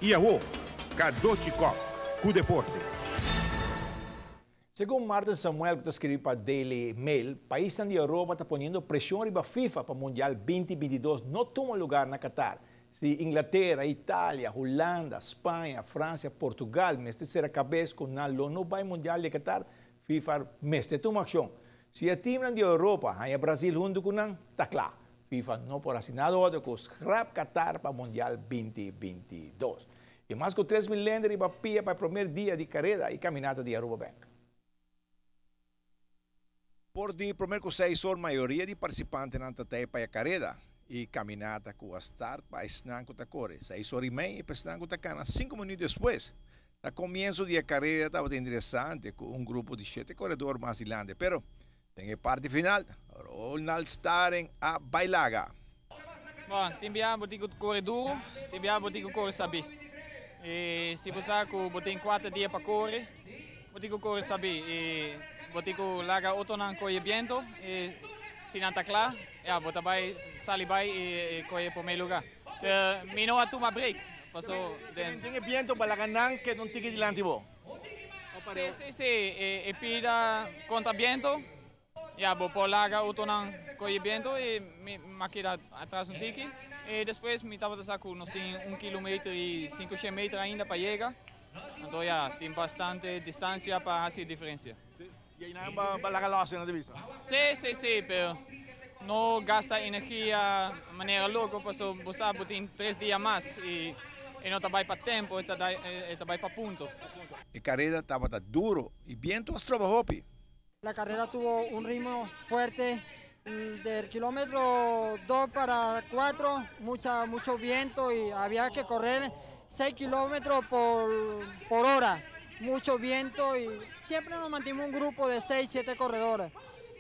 E a Kadochikov, com deporte. Según Martin Samuel, que escribió para Daily Mail, países de Europa están poniendo presión arriba FIFA para el Mundial 2022 no toma lugar en Qatar. Si Inglaterra, Italia, Holanda, España, Francia, Portugal, mestre será cabeza con Nalo no va al Mundial de Qatar, FIFA mestre toma acción. Si el team de Europa, hay Brasil junto con nan, está claro. FIFA no por assinar otro con scrap Qatar para el Mundial 2022. Y más que 3.000 lenders iba pia para el primer día de carrera y caminata de Aruba Bank. Por de primeiro 6 horas, a maioria de participantes não está para a carreira e caminhada com a start para estar com a corre. 6 horas e meia e para estar com a cana. 5 minutos depois, no começo da carreira estava interessante com grupo de 7 corredores brasileiros. Pero, em parte final, Ronald Staren a bailaga. Bom, timbia botico corre duro, timbia botico corre saber. E se você botar 4 dias para correr, botico corre saber. Botico laga otonan koye viento e sinanta claro, ja, bota vai sali vai e koye primeiro lugar. Mino a tuma break. Passou tem viento para ganhar que não tique dilante bo. Sim, e pida contra viento. Ja, bo por laga otonan koye viento e maquira atrás um tique. E depois me tava saco nós tem 1 km e 500 metros ainda para chegar. Então já tem bastante distância para fazer diferença. E aí não vai lá losse na divisa. Sim, pero não gasta energia de maneira louca, porque você tem 3 dias mais e não vai para tempo, vai para ponto. A carreira estava duro e viento as trova hopi. La carrera tuvo un ritmo fuerte del kilómetro 2 para 4, mucho viento y había que correr 6 kilómetros por hora. Mucho viento y siempre nos mantimos un grupo de 6, 7 corredores.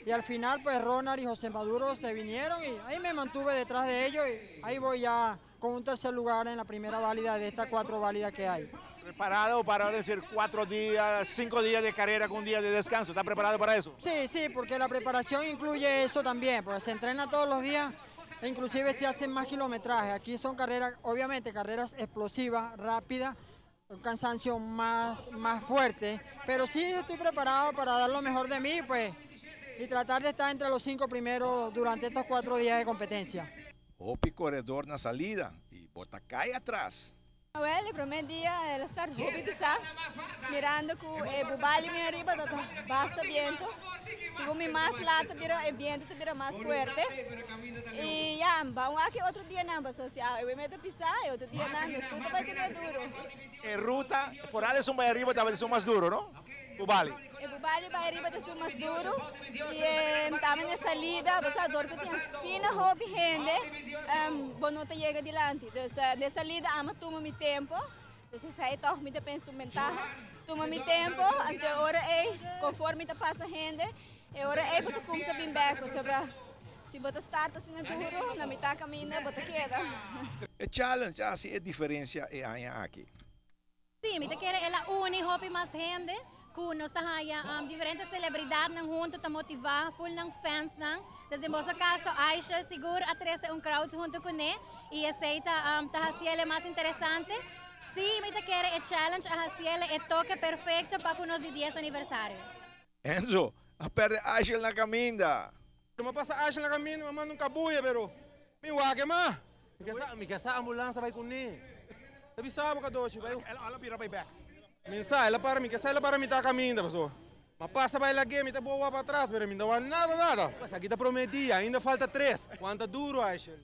Y al final pues Ronald y José Maduro se vinieron y ahí me mantuve detrás de ellos y ahí voy ya con un tercer lugar en la primera válida de estas 4 válidas que hay. ¿Preparado para decir 4 días, 5 días de carrera con un día de descanso? ¿Está preparado para eso? Sí, porque la preparación incluye eso también, pues se entrena todos los días e inclusive se hacen más kilometraje. Aquí son carreras, obviamente carreras explosivas, rápidas, un cansancio más fuerte, pero sí estoy preparado para dar lo mejor de mí pues, y tratar de estar entre los 5 primeros durante estos 4 días de competencia. Hopi corredor na salida y Botacay atrás. Well, el primer día el estar Hopi pisar, mirando que Bubali me arriba, basta viento. Sigo mi más lata, el viento te más fuerte. Y ya, vamos a que otro día nada, social. Yo me meto a pisar y otro día nada, esto va a tener duro. En ruta, Forales son arriba, tal vez son más duro, ¿no? Bubali. El Bubali va arriba, te son más duro. Y también en salida, vas a dormir que tiene sin Hopi gente, no te llega adelante. Entonces, de salida, ama toma mi tiempo. Entonces, ahí todo me depende de ventaja. Toma mi tiempo, ante ahora conforme te pasa gente, ahora para tu começar bem back, se você starta assim duro, na mitad camina, você queda. El challenge hace diferencia aquí. Sí, me quiere es la única hobby más gente. Que nós temos diferentes celebridades junto para motivar, full ng fans nang. Desde nosso caso, Aisha seguro atrasa crowd junto com ele e aceita fazer mais interessante. Sim, me quer é challenge a fazer é toque perfeito para o nosso 10 aniversário. Enzo, a perde Aisha na caminda. Não passa Aisha na caminda, mamãe nunca buia, pero me wake ma. Me casa ambulância vai com ele. Sabe sabe que doce vai. Ela vira vai back. Mensa, ela para mim tá caminhando, pessoal. Mas passa vai lá que me tá boa para trás, pero me não dá nada. Mas aqui tá prometida, ainda falta 3. Quanto duro, Aisha?